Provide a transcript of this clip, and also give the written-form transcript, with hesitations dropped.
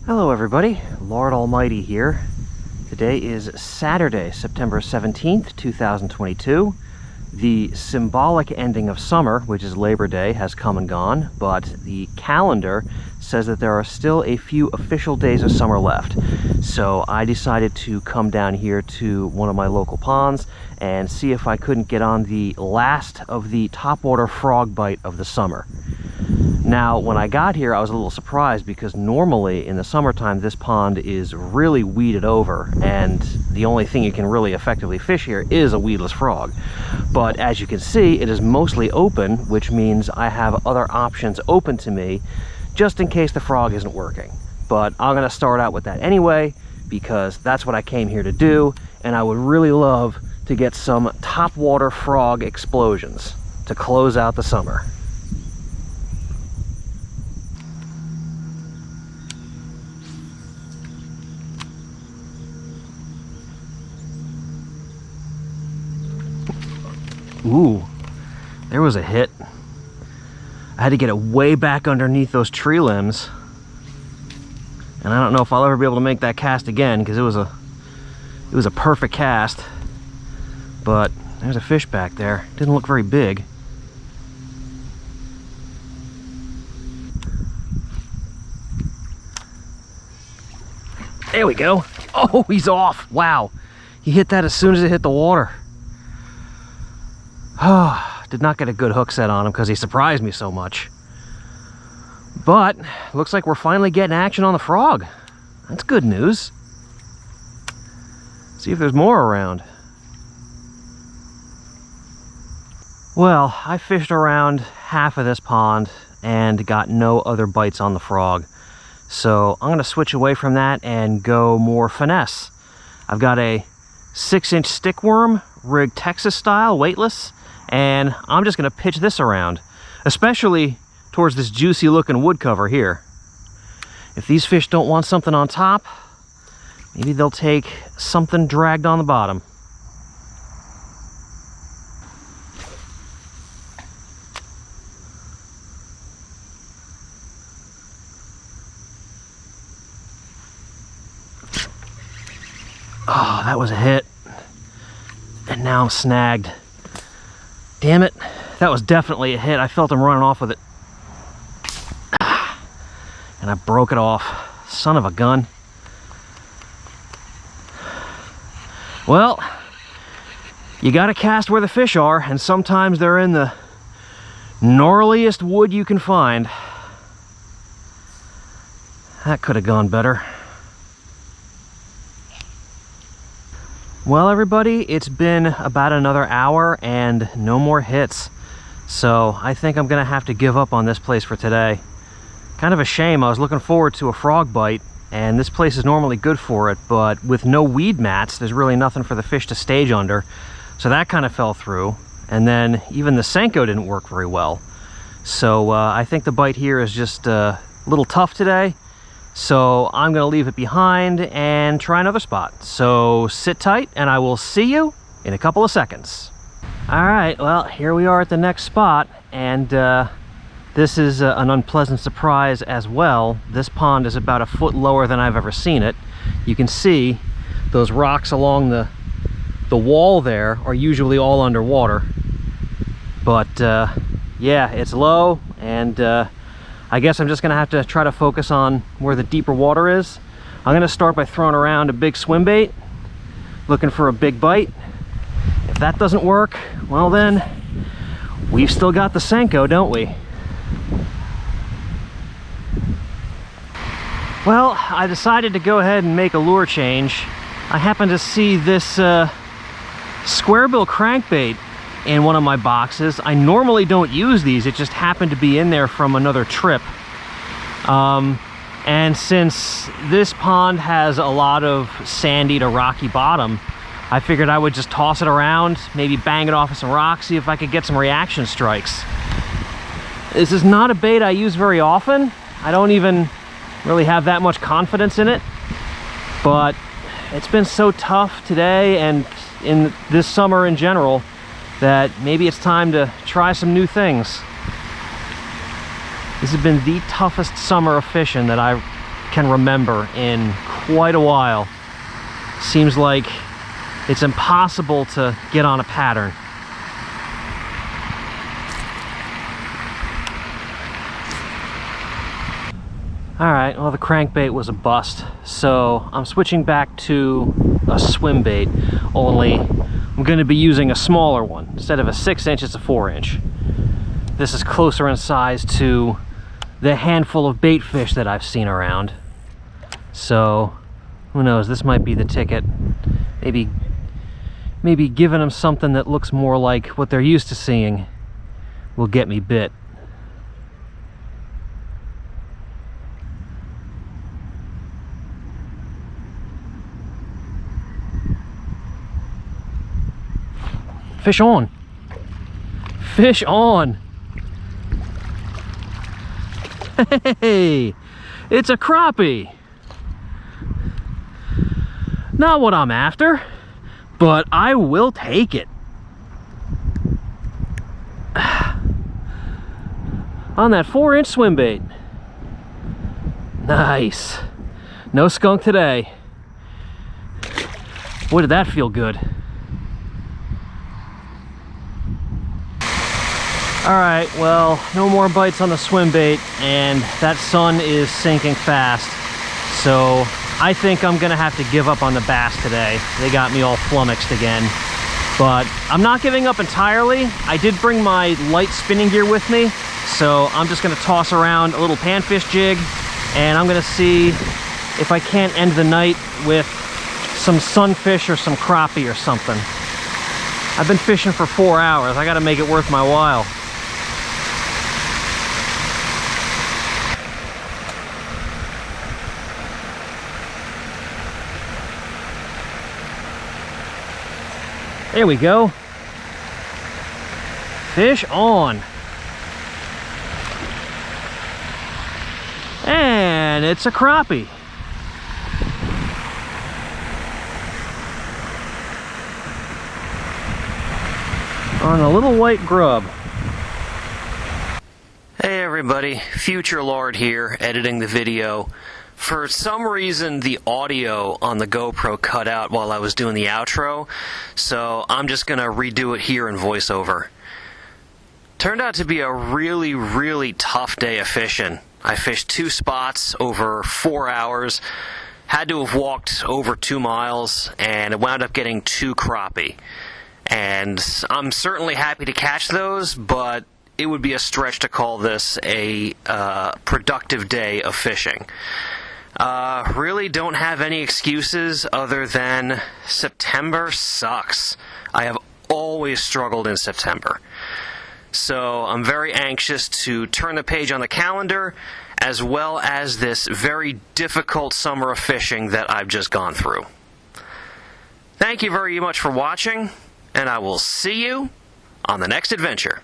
Hello everybody, Lord Almighty here. Today is Saturday, September 17th, 2022. The symbolic ending of summer, which is Labor Day, has come and gone, but the calendar says that there are still a few official days of summer left. So I decided to come down here to one of my local ponds and see if I couldn't get on the last of the topwater frog bite of the summer. Now, when I got here, I was a little surprised because normally in the summertime, this pond is really weeded over, and the only thing you can really effectively fish here is a weedless frog. But as you can see, it is mostly open, which means I have other options open to me just in case the frog isn't working. But I'm gonna start out with that anyway, because that's what I came here to do, and I would really love to get some topwater frog explosions to close out the summer. Ooh, there was a hit. I had to get it way back underneath those tree limbs. And I don't know if I'll ever be able to make that cast again because it was a perfect cast. But there's a fish back there. Didn't look very big. There we go. Oh, he's off. Wow. He hit that as soon as it hit the water. Did not get a good hook set on him because he surprised me so much. But looks like we're finally getting action on the frog. That's good news. See if there's more around. Well, I fished around half of this pond and got no other bites on the frog. So I'm going to switch away from that and go more finesse. I've got a 6-inch stickworm, rigged Texas style, weightless. And I'm just going to pitch this around, especially towards this juicy looking wood cover here. If these fish don't want something on top, maybe they'll take something dragged on the bottom. Oh, that was a hit. And now I'm snagged. Damn it, that was definitely a hit. I felt him running off with it. And I broke it off. Son of a gun. Well, you gotta cast where the fish are, and sometimes they're in the gnarliest wood you can find. That could have gone better. Well, everybody, it's been about another hour and no more hits. So I think I'm gonna have to give up on this place for today. Kind of a shame. I was looking forward to a frog bite, and this place is normally good for it, but with no weed mats, there's really nothing for the fish to stage under. So that kind of fell through. And then even the Senko didn't work very well. So I think the bite here is just a little tough today. So I'm going to leave it behind and try another spot. So sit tight and I will see you in a couple of seconds. All right, well, here we are at the next spot, and this is an unpleasant surprise as well. This pond is about a foot lower than I've ever seen it. You can see those rocks along the wall there are usually all underwater. But yeah, it's low, and I guess I'm just gonna have to try to focus on where the deeper water is. I'm gonna start by throwing around a big swim bait, looking for a big bite. If that doesn't work, well then, we've still got the Senko, don't we? Well, I decided to go ahead and make a lure change. I happened to see this square bill crankbait in one of my boxes. I normally don't use these, it just happened to be in there from another trip. And since this pond has a lot of sandy to rocky bottom, I figured I would just toss it around, maybe bang it off of some rocks, see if I could get some reaction strikes. This is not a bait I use very often. I don't even really have that much confidence in it, but it's been so tough today and in this summer in general that maybe it's time to try some new things. This has been the toughest summer of fishing that I can remember in quite a while. Seems like it's impossible to get on a pattern. Alright, well, the crankbait was a bust, so I'm switching back to a swim bait, only I'm going to be using a smaller one. Instead of a 6-inch, it's a 4-inch. This is closer in size to the handful of bait fish that I've seen around. So, who knows, this might be the ticket. Maybe giving them something that looks more like what they're used to seeing will get me bit. Fish on! Fish on! Hey! It's a crappie! Not what I'm after, but I will take it. On that 4-inch swim bait. Nice. No skunk today. Boy, did that feel good. Alright, well, no more bites on the swim bait, and that sun is sinking fast. So I think I'm gonna have to give up on the bass today. They got me all flummoxed again. But I'm not giving up entirely. I did bring my light spinning gear with me, so I'm just gonna toss around a little panfish jig, and I'm gonna see if I can't end the night with some sunfish or some crappie or something. I've been fishing for 4 hours. I gotta make it worth my while. There we go. Fish on. And it's a crappie. On a little white grub. Hey everybody, Future Lord here, editing the video. For some reason, the audio on the GoPro cut out while I was doing the outro, so I'm just going to redo it here in voiceover. Turned out to be a really, really tough day of fishing. I fished 2 spots over 4 hours, had to have walked over 2 miles, and it wound up getting 2 crappie. And I'm certainly happy to catch those, but it would be a stretch to call this a productive day of fishing. Really don't have any excuses other than September sucks. I have always struggled in September. So I'm very anxious to turn the page on the calendar, as well as this very difficult summer of fishing that I've just gone through. Thank you very much for watching, and I will see you on the next adventure.